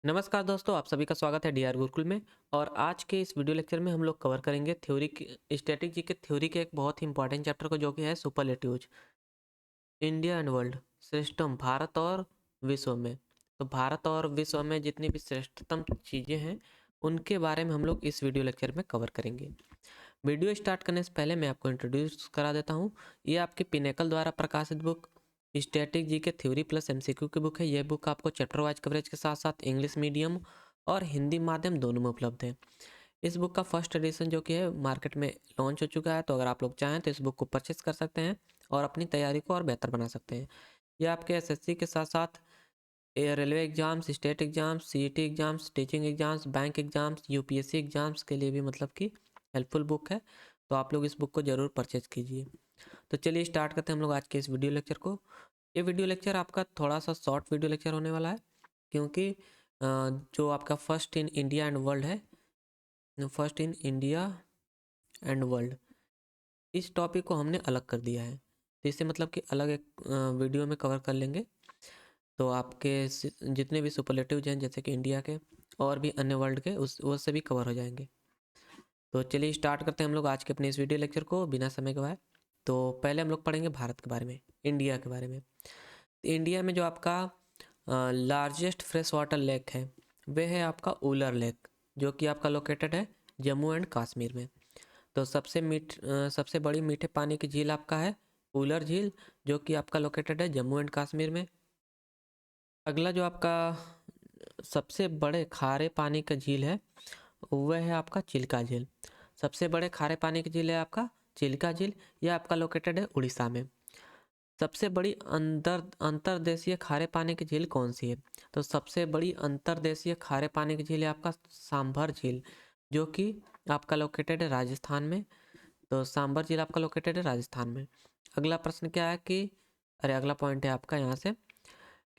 नमस्कार दोस्तों, आप सभी का स्वागत है डीआर गुरुकुल में। और आज के इस वीडियो लेक्चर में हम लोग कवर करेंगे थ्योरी की स्टैटिक जी के थ्योरी के एक बहुत ही इंपॉर्टेंट चैप्टर को, जो कि है सुपरलेटिव्स, इंडिया एंड वर्ल्ड, श्रेष्ठतम, भारत और विश्व में। तो भारत और विश्व में जितनी भी श्रेष्ठतम चीज़ें हैं उनके बारे में हम लोग इस वीडियो लेक्चर में कवर करेंगे। वीडियो स्टार्ट करने से पहले मैं आपको इंट्रोड्यूस करा देता हूँ। ये आपके पिनेकल द्वारा प्रकाशित बुक स्टैटिक जी के थ्योरी प्लस एमसीक्यू की बुक है। यह बुक आपको चैप्टर वाइज कवरेज के साथ साथ इंग्लिश मीडियम और हिंदी माध्यम दोनों में उपलब्ध है। इस बुक का फर्स्ट एडिशन जो कि है मार्केट में लॉन्च हो चुका है, तो अगर आप लोग चाहें तो इस बुक को परचेस कर सकते हैं और अपनी तैयारी को और बेहतर बना सकते हैं। यह आपके एसएससी के साथ साथ railway exams, state exams, CET exams, teaching exams, bank exams, UPSC exams के लिए भी मतलब कि हेल्पफुल बुक है। तो आप लोग इस बुक को ज़रूर परचेज कीजिए। तो चलिए स्टार्ट करते हैं हम लोग आज के इस वीडियो लेक्चर को। ये वीडियो लेक्चर आपका थोड़ा सा शॉर्ट वीडियो लेक्चर होने वाला है, क्योंकि जो आपका first in India and world है, first in India and world, इस टॉपिक को हमने अलग कर दिया है। तो इसे मतलब कि अलग एक वीडियो में कवर कर लेंगे। तो आपके जितने भी सुपरलेटिव्स हैं, जैसे कि इंडिया के और भी अन्य वर्ल्ड के, उस वो सभी कवर हो जाएंगे। तो चलिए स्टार्ट करते हैं हम लोग आज के अपने इस वीडियो लेक्चर को बिना समय गवाए। तो पहले हम लोग पढ़ेंगे भारत के बारे में, इंडिया के बारे में। तो इंडिया में जो आपका लार्जेस्ट फ्रेश वाटर लेक है वह है आपका उलर लेक, जो कि आपका लोकेटेड है जम्मू एंड कश्मीर में। तो सबसे बड़ी मीठे पानी की झील आपका है उलर झील, जो कि आपका लोकेटेड है जम्मू एंड कश्मीर में। अगला जो आपका सबसे बड़े खारे पानी का झील है वह है आपका चिल्का झील। सबसे बड़े खारे पानी की झील है आपका चिल्का झील। यह आपका लोकेटेड है उड़ीसा में। सबसे बड़ी अंतर्देशीय खारे पानी की झील कौन सी है? तो सबसे बड़ी अंतर्देशीय खारे पानी की झील है आपका सांभर झील, जो कि आपका लोकेटेड है राजस्थान में। तो सांभर झील आपका लोकेटेड है राजस्थान में। अगला प्रश्न क्या है कि अगला पॉइंट है आपका यहाँ से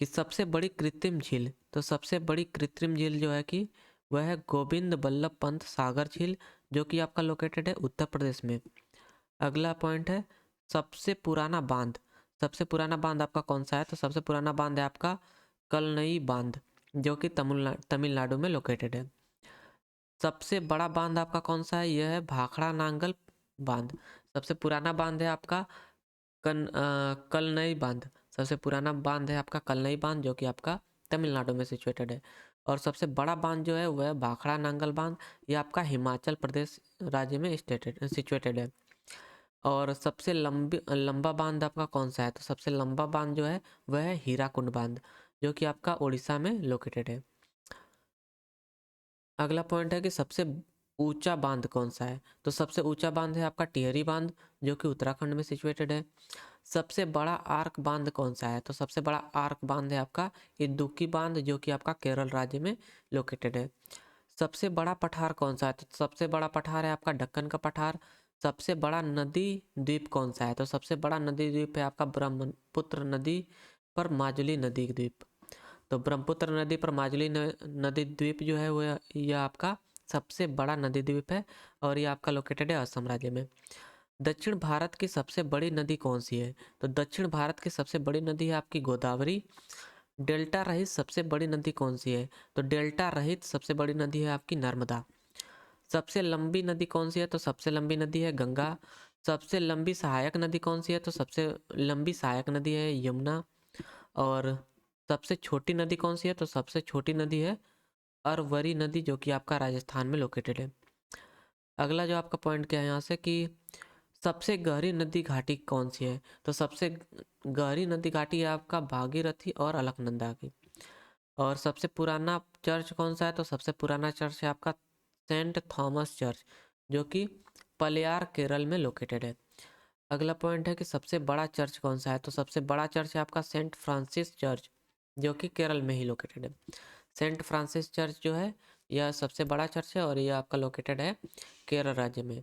कि सबसे बड़ी कृत्रिम झील। तो सबसे बड़ी कृत्रिम झील जो है कि वह है गोविंद बल्लभ पंत सागर झील, जो कि आपका लोकेटेड है उत्तर प्रदेश में। अगला पॉइंट है सबसे पुराना बांध। सबसे पुराना बांध आपका कौन सा है? तो सबसे पुराना बांध है आपका कलनई बांध, जो कि तमिलनाडु में लोकेटेड है। सबसे बड़ा बांध आपका कौन सा है? यह है भाखड़ा नांगल बांध। सबसे पुराना बांध है आपका कलनई बांध। सबसे पुराना बांध है आपका कलनई बांध, जो कि आपका तमिलनाडु में सिचुएटेड है। और सबसे बड़ा बांध जो है वह भाखड़ा नांगल बांध, यह आपका हिमाचल प्रदेश राज्य में सिचुएटेड है। और सबसे लंबा बांध आपका कौन सा है? तो सबसे लंबा बांध जो है वह है हीराकुंड बांध, जो कि आपका उड़ीसा में लोकेटेड है। अगला पॉइंट है कि सबसे ऊंचा बांध कौन सा है? तो सबसे ऊंचा बांध है आपका टिहरी बांध, जो कि उत्तराखंड में सिचुएटेड है। सबसे बड़ा आर्क बांध कौन सा है? तो सबसे बड़ा आर्क बांध है आपका इदुक्की बांध, जो कि आपका केरल राज्य में लोकेटेड है। सबसे बड़ा पठार कौन सा है? तो सबसे बड़ा पठार है आपका दक्कन का पठार। सबसे बड़ा नदी द्वीप कौन सा है? तो सबसे बड़ा नदी द्वीप है आपका ब्रह्मपुत्र नदी पर माजुली नदी द्वीप। तो ब्रह्मपुत्र नदी पर माजुली नदी द्वीप जो है वो यह आपका सबसे बड़ा नदी द्वीप है, और यह आपका लोकेटेड है असम राज्य में। दक्षिण भारत की सबसे बड़ी नदी कौन सी है? तो दक्षिण भारत की सबसे बड़ी नदी है आपकी गोदावरी। डेल्टा रहित सबसे बड़ी नदी कौन सी है? तो डेल्टा रहित सबसे बड़ी नदी है आपकी नर्मदा। सबसे लंबी नदी कौन सी है? तो सबसे लंबी नदी है गंगा। सबसे लंबी सहायक नदी कौन सी है? तो सबसे लंबी सहायक नदी है यमुना। और सबसे छोटी नदी कौन सी है? तो सबसे छोटी नदी है अरवरी नदी, जो कि आपका राजस्थान में लोकेटेड है। अगला जो आपका पॉइंट क्या है यहाँ से कि सबसे गहरी नदी घाटी कौन सी है? तो सबसे गहरी नदी घाटी है आपका भागीरथी और अलकनंदा की। और सबसे पुराना चर्च कौन सा है? तो सबसे पुराना चर्च है आपका सेंट थॉमस चर्च, जो कि पलियार केरल में लोकेटेड है। अगला पॉइंट है कि सबसे बड़ा चर्च कौन सा है? तो सबसे बड़ा चर्च है आपका सेंट फ्रांसिस चर्च, जो कि केरल में ही लोकेटेड है। सेंट फ्रांसिस चर्च जो है यह सबसे बड़ा चर्च है, और यह आपका लोकेटेड है केरल राज्य में।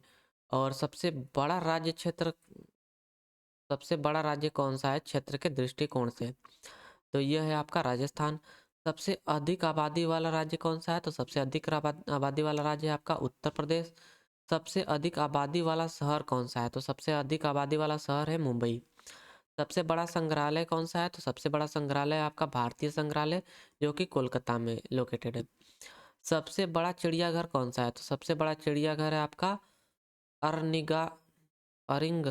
और सबसे बड़ा राज्य कौन सा है क्षेत्र के दृष्टिकोण से? तो यह है आपका राजस्थान। सबसे अधिक आबादी वाला राज्य कौन सा है? तो सबसे अधिक आबादी वाला राज्य है आपका उत्तर प्रदेश। सबसे अधिक आबादी वाला शहर कौन सा है? तो सबसे अधिक आबादी वाला शहर है मुंबई। सबसे बड़ा संग्रहालय कौन सा है? तो सबसे बड़ा संग्रहालय आपका भारतीय संग्रहालय जो कि कोलकाता में लोकेटेड है। सबसे बड़ा चिड़ियाघर कौन सा है? तो सबसे बड़ा चिड़ियाघर है आपका अरनिगा अरिंग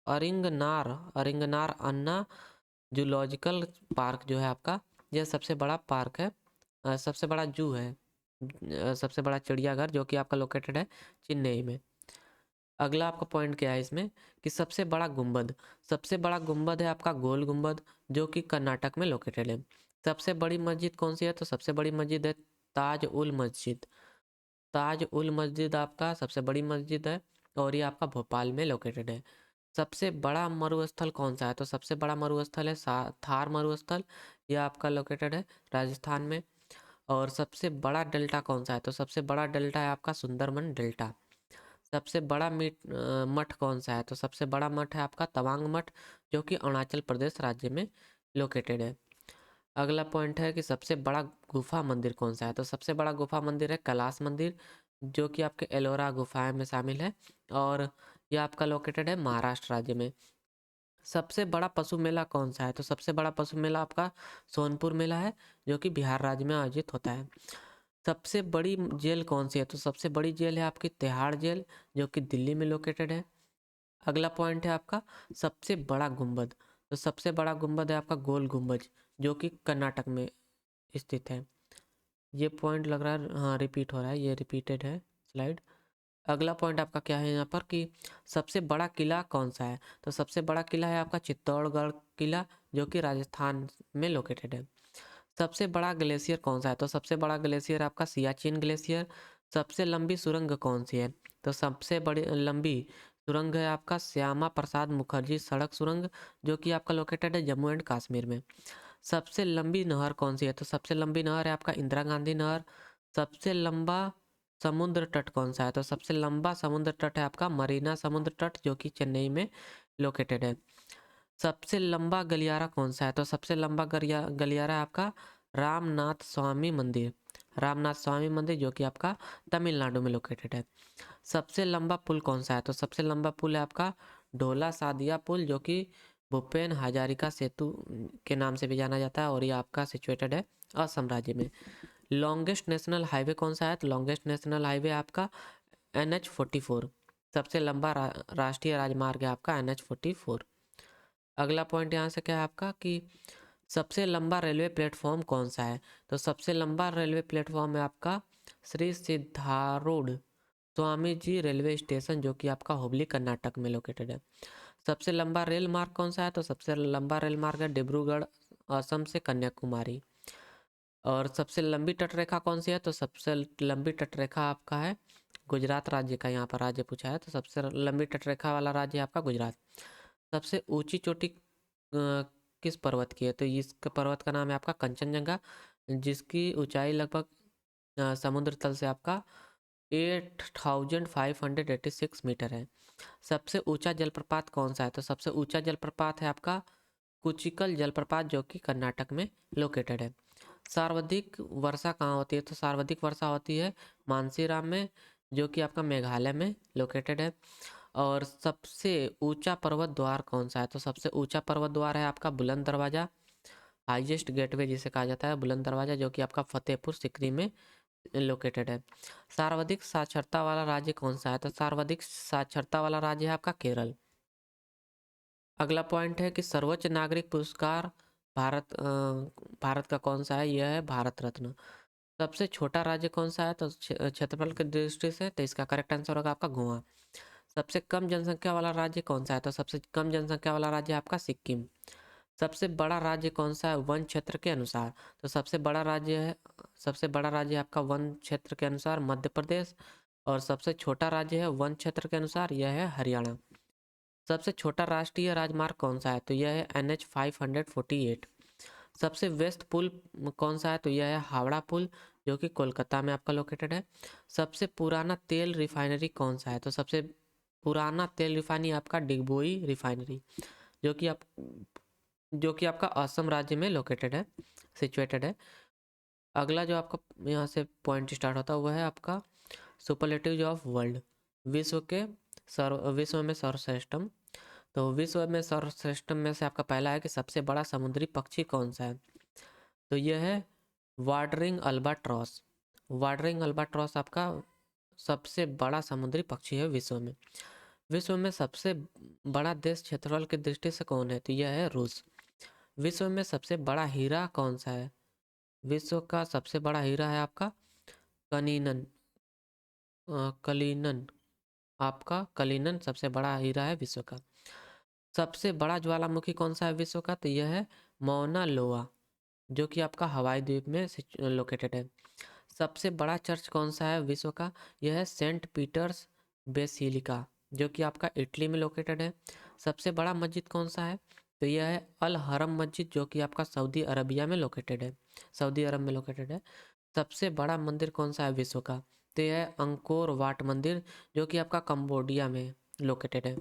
अरिंगनार अरिंगनार अन्ना जूलॉजिकल पार्क जो है आपका, यह सबसे बड़ा पार्क है, सबसे बड़ा जू है, सबसे बड़ा चिड़ियाघर जो कि आपका लोकेटेड है चेन्नई में। अगला आपका पॉइंट क्या है इसमें कि सबसे बड़ा गुंबद, सबसे बड़ा गुंबद है आपका गोल गुंबद जो कि कर्नाटक में लोकेटेड है। सबसे बड़ी मस्जिद कौन सी है? तो सबसे बड़ी मस्जिद है ताज उल मस्जिद। ताज उल मस्जिद आपका सबसे बड़ी मस्जिद है और ये आपका भोपाल में लोकेटेड है। सबसे बड़ा मरुस्थल कौन सा है? तो सबसे बड़ा मरुस्थल है थार मरुस्थल, यह आपका लोकेटेड है राजस्थान में। और सबसे बड़ा डेल्टा कौन सा है? तो सबसे बड़ा डेल्टा है आपका सुंदरबन डेल्टा। सबसे बड़ा मठ कौन सा है? तो सबसे बड़ा मठ है आपका तवांग मठ जो कि अरुणाचल प्रदेश राज्य में लोकेटेड है। अगला पॉइंट है कि सबसे बड़ा गुफा मंदिर कौन सा है? तो सबसे बड़ा गुफा मंदिर है कैलाश मंदिर जो कि आपके एलोरा गुफाएं में शामिल है और यह आपका लोकेटेड है महाराष्ट्र राज्य में। सबसे बड़ा पशु मेला कौन सा है? तो सबसे बड़ा पशु मेला आपका सोनपुर मेला है जो कि बिहार राज्य में आयोजित होता है। सबसे बड़ी जेल कौन सी है? तो सबसे बड़ी जेल है आपकी तिहाड़ जेल जो कि दिल्ली में लोकेटेड है। अगला पॉइंट है आपका सबसे बड़ा गुंबद। तो सबसे बड़ा गुंबद है आपका गोल गुंबज जो कि कर्नाटक में स्थित है। ये पॉइंट लग रहा है हाँ रिपीट हो रहा है, ये रिपीटेड है स्लाइड। अगला पॉइंट आपका क्या है यहाँ पर कि सबसे बड़ा किला कौन सा है? तो सबसे बड़ा किला है आपका चित्तौड़गढ़ किला जो कि राजस्थान में लोकेटेड है। सबसे बड़ा ग्लेशियर कौन सा है? तो सबसे बड़ा ग्लेशियर आपका सियाचिन ग्लेशियर। सबसे लंबी सुरंग कौन सी है? तो सबसे बड़ी लंबी सुरंग है आपका श्यामा प्रसाद मुखर्जी सड़क सुरंग जो कि आपका लोकेटेड है जम्मू एंड कश्मीर में। सबसे लंबी नहर कौन सी है? तो सबसे लंबी नहर है आपका इंदिरा गांधी नहर। सबसे लंबा समुद्र तट कौन सा है? तो सबसे लंबा समुद्र तट है आपका मरीना समुद्र तट जो कि चेन्नई में लोकेटेड है। सबसे लंबा गलियारा कौन सा है? तो सबसे लंबा गलियारा है आपका रामनाथ स्वामी मंदिर। रामनाथ स्वामी मंदिर जो कि आपका तमिलनाडु में लोकेटेड है। सबसे लंबा पुल कौन सा है? तो सबसे लंबा पुल है आपका ढोला सादिया पुल जो कि भूपेन हजारिका सेतु के नाम से भी जाना जाता है और ये आपका सिचुएटेड है असम राज्य में। लॉन्गेस्ट नेशनल हाईवे कौन सा है? तो लॉन्गेस्ट नेशनल हाईवे आपका NH 44। सबसे लंबा राष्ट्रीय राजमार्ग है आपका NH 44। अगला पॉइंट यहाँ से क्या है आपका कि सबसे लंबा रेलवे प्लेटफॉर्म कौन सा है? तो सबसे लंबा रेलवे प्लेटफॉर्म है आपका श्री सिद्धारूढ़ स्वामी जी रेलवे स्टेशन जो कि आपका हुबली कर्नाटक में लोकेटेड है। सबसे लंबा रेल मार्ग कौन सा है? तो सबसे लंबा रेल मार्ग है डिब्रूगढ़ असम से कन्याकुमारी। और सबसे लंबी तटरेखा कौन सी है? तो सबसे लंबी तटरेखा आपका है गुजरात राज्य का, यहाँ पर राज्य पूछा है तो सबसे लंबी तटरेखा वाला राज्य है आपका गुजरात। सबसे ऊंची चोटी किस पर्वत की है? तो इस पर्वत का नाम है आपका कंचनजंगा जिसकी ऊंचाई लगभग समुद्र तल से आपका 8586 मीटर है। सबसे ऊंचा जलप्रपात कौन सा है? तो सबसे ऊंचा जलप्रपात है आपका कुचिकल जलप्रपात जो कि कर्नाटक में लोकेटेड है। सर्वाधिक वर्षा कहाँ होती है? तो सर्वाधिक वर्षा होती है मानसीराम में जो कि आपका मेघालय में लोकेटेड है। और सबसे ऊंचा पर्वत द्वार कौन सा है? तो सबसे ऊंचा पर्वत द्वार है आपका बुलंद दरवाजा, हाईएस्ट गेटवे जिसे कहा जाता है बुलंद दरवाजा जो कि आपका फतेहपुर सिकरी में लोकेटेड है। सर्वाधिक साक्षरता वाला राज्य कौन सा है? तो सर्वाधिक साक्षरता वाला राज्य है आपका केरल। अगला पॉइंट है कि सर्वोच्च नागरिक पुरस्कार भारत का कौन सा है? यह है भारत रत्न। सबसे छोटा राज्य कौन सा है? तो क्षेत्रफल की दृष्टि से तो इसका करेक्ट आंसर होगा आपका गोवा। सबसे कम जनसंख्या वाला राज्य कौन सा है? तो सबसे कम जनसंख्या वाला राज्य है आपका सिक्किम। सबसे बड़ा राज्य कौन सा है वन क्षेत्र के अनुसार? तो सबसे बड़ा राज्य है आपका वन क्षेत्र के अनुसार मध्य प्रदेश। और सबसे छोटा राज्य है वन क्षेत्र के अनुसार यह है हरियाणा। सबसे छोटा राष्ट्रीय राजमार्ग कौन सा है? तो यह है NH 548। सबसे व्यस्त पुल कौन सा है? तो यह है हावड़ा पुल जो कि कोलकाता में आपका लोकेटेड है। सबसे पुराना तेल रिफाइनरी कौन सा है? तो सबसे पुराना तेल रिफाइनरी आपका डिगबोई रिफाइनरी जो कि आप जो कि आपका असम राज्य में लोकेटेड है सिचुएटेड है। अगला जो आपका यहाँ से पॉइंट स्टार्ट होता है वह है आपका सुपरलेटिव्स ऑफ वर्ल्ड, विश्व में सर्वश्रेष्ठम। तो विश्व में सर्वश्रेष्ठ में से आपका पहला है कि सबसे बड़ा समुद्री पक्षी कौन सा है, तो यह है वाडरिंग अल्बाट्रॉस। वाडरिंग अल्बाट्रॉस आपका सबसे बड़ा समुद्री पक्षी है विश्व में। विश्व में सबसे बड़ा देश क्षेत्रफल की दृष्टि से कौन है, तो यह है रूस। विश्व में सबसे बड़ा हीरा कौन सा है, विश्व का सबसे बड़ा हीरा है आपका कनीनन कलिनन। आपका कलिनन सबसे बड़ा हीरा है विश्व का। सबसे बड़ा ज्वालामुखी कौन सा है विश्व का, तो यह है मौना लोआ, जो कि आपका हवाई द्वीप में लोकेटेड है। सबसे बड़ा चर्च कौन सा है विश्व का, यह है सेंट पीटर्स बेसिलिका, जो कि आपका इटली में लोकेटेड है। सबसे बड़ा मस्जिद कौन सा है, तो यह है अल हरम मस्जिद, जो कि आपका सऊदी अरबिया में लोकेटेड है, सऊदी अरब में लोकेटेड है। सबसे बड़ा मंदिर कौन सा है विश्व का, तो यह है अंकोर वाट मंदिर, जो कि आपका कंबोडिया में लोकेटेड है।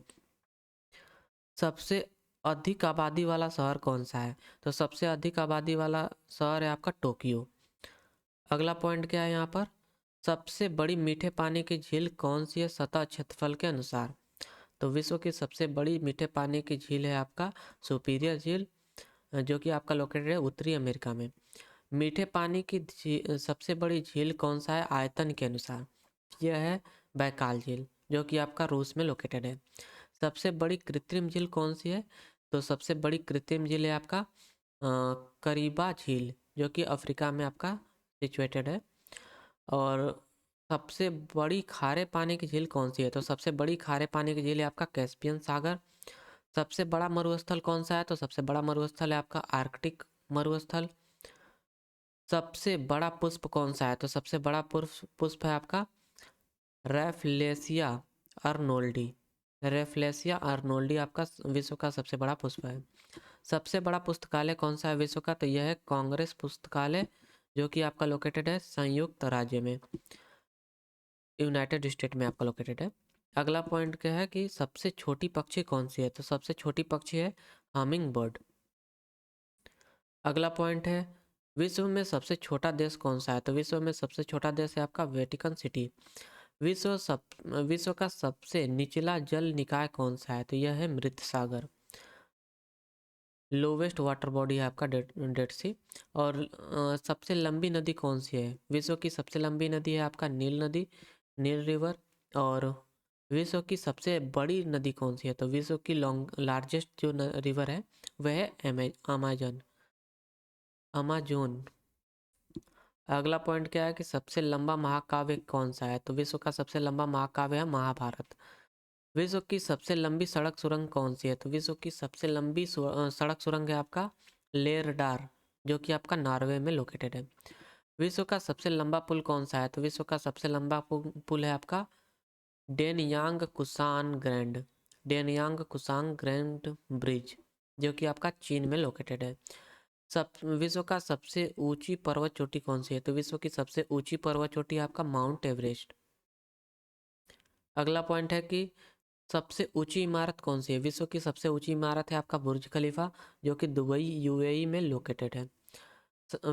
सबसे अधिक आबादी वाला शहर कौन सा है, तो सबसे अधिक आबादी वाला शहर है आपका टोक्यो। अगला पॉइंट क्या है यहाँ पर, सबसे बड़ी मीठे पानी की झील कौन सी है सतह क्षेत्रफल के अनुसार, तो विश्व की सबसे बड़ी मीठे पानी की झील है आपका सुपीरियर झील, जो कि आपका लोकेटेड है उत्तरी अमेरिका में। मीठे पानी की सबसे बड़ी झील कौन सा है आयतन के अनुसार, यह है बैकाल झील, जो कि आपका रूस में लोकेटेड है। सबसे बड़ी कृत्रिम झील कौन सी है, तो सबसे बड़ी कृत्रिम झील है आपका करीबा झील, जो कि अफ्रीका में आपका सिचुएटेड है। और सबसे बड़ी खारे पानी की झील कौन सी है, तो सबसे बड़ी खारे पानी की झील है आपका कैस्पियन सागर। सबसे बड़ा मरुस्थल कौन सा है, तो सबसे बड़ा मरुस्थल है आपका आर्कटिक मरुस्थल। सबसे बड़ा पुष्प कौन सा है, तो सबसे बड़ा पुष्प है आपका रेफलेसिया अर्नोल्डी। रेफलेसिया अर्नोल्डी आपका विश्व का सबसे बड़ा पुष्प है। सबसे बड़ा पुस्तकालय कौन सा है विश्व का, तो यह है कांग्रेस पुस्तकालय, जो कि आपका लोकेटेड है संयुक्त राज्य में, यूनाइटेड स्टेट में आपका लोकेटेड है। अगला पॉइंट क्या है कि सबसे छोटी पक्षी कौन सी है, तो सबसे छोटी पक्षी है हमिंग बर्ड। अगला पॉइंट है विश्व में सबसे छोटा देश कौन सा है, तो विश्व में सबसे छोटा देश है आपका वेटिकन सिटी। विश्व का सबसे निचला जल निकाय कौन सा है, तो यह है मृत सागर। लोवेस्ट वाटर बॉडी है आपका डेड सी। और सबसे लंबी नदी कौन सी है, विश्व की सबसे लंबी नदी है आपका नील नदी, नील रिवर। और विश्व की सबसे बड़ी नदी कौन सी है, तो विश्व की लार्जेस्ट जो रिवर है वह है अमेजन, अमेजोन। अगला पॉइंट क्या है कि सबसे लंबा महाकाव्य कौन सा है, तो विश्व का सबसे लंबा महाकाव्य है महाभारत। विश्व की सबसे लंबी सड़क सुरंग कौन सी है, तो विश्व की सबसे लंबी सड़क सुरंग है आपका लेरडार, जो कि आपका नॉर्वे में लोकेटेड है। विश्व का सबसे लंबा पुल कौन सा है, तो विश्व का सबसे लंबा पुल है आपका Danyang Kunshan grand, Danyang Kunshan grand bridge, जो कि आपका चीन में लोकेटेड है। सब विश्व का सबसे ऊंची पर्वत चोटी कौन सी है, तो विश्व की सबसे ऊंची पर्वत चोटी है आपका माउंट एवरेस्ट। अगला पॉइंट है कि सबसे ऊंची इमारत कौन सी है, विश्व की सबसे ऊंची इमारत है आपका बुर्ज खलीफा, जो कि दुबई यूएई में लोकेटेड है।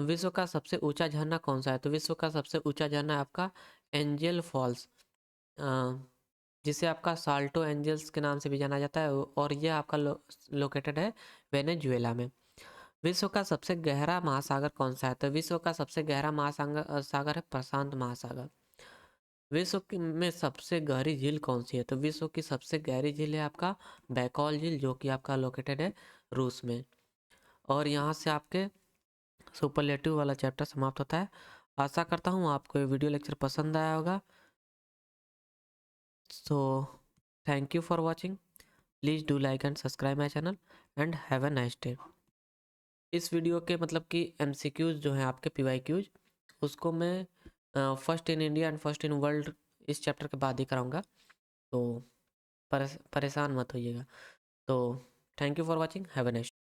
विश्व का सबसे ऊंचा झरना कौन सा है, तो विश्व का सबसे ऊंचा झरना है आपका एंजल फॉल्स, जिसे आपका साल्टो एंजल्स के नाम से भी जाना जाता है, और यह आपका लोकेटेड है वेनेजुएला में। विश्व का सबसे गहरा महासागर कौन सा है, तो विश्व का सबसे गहरा महासागर सागर है प्रशांत महासागर। में सबसे गहरी झील कौन सी है, तो विश्व की सबसे गहरी झील है आपका बैकॉल झील, जो कि आपका लोकेटेड है रूस में। और यहाँ से आपके सुपरलेटिव वाला चैप्टर समाप्त होता है। आशा करता हूँ आपको ये वीडियो लेक्चर पसंद आया होगा। So thank you for watching, please do like and subscribe my channel and have a nice day. इस वीडियो के मतलब कि एमसीक्यूज जो हैं आपके पीवाईक्यूज, उसको मैं first in India and first in world इस चैप्टर के बाद ही कराऊंगा, तो परेशान मत होइएगा। तो thank you for watching, have a nice.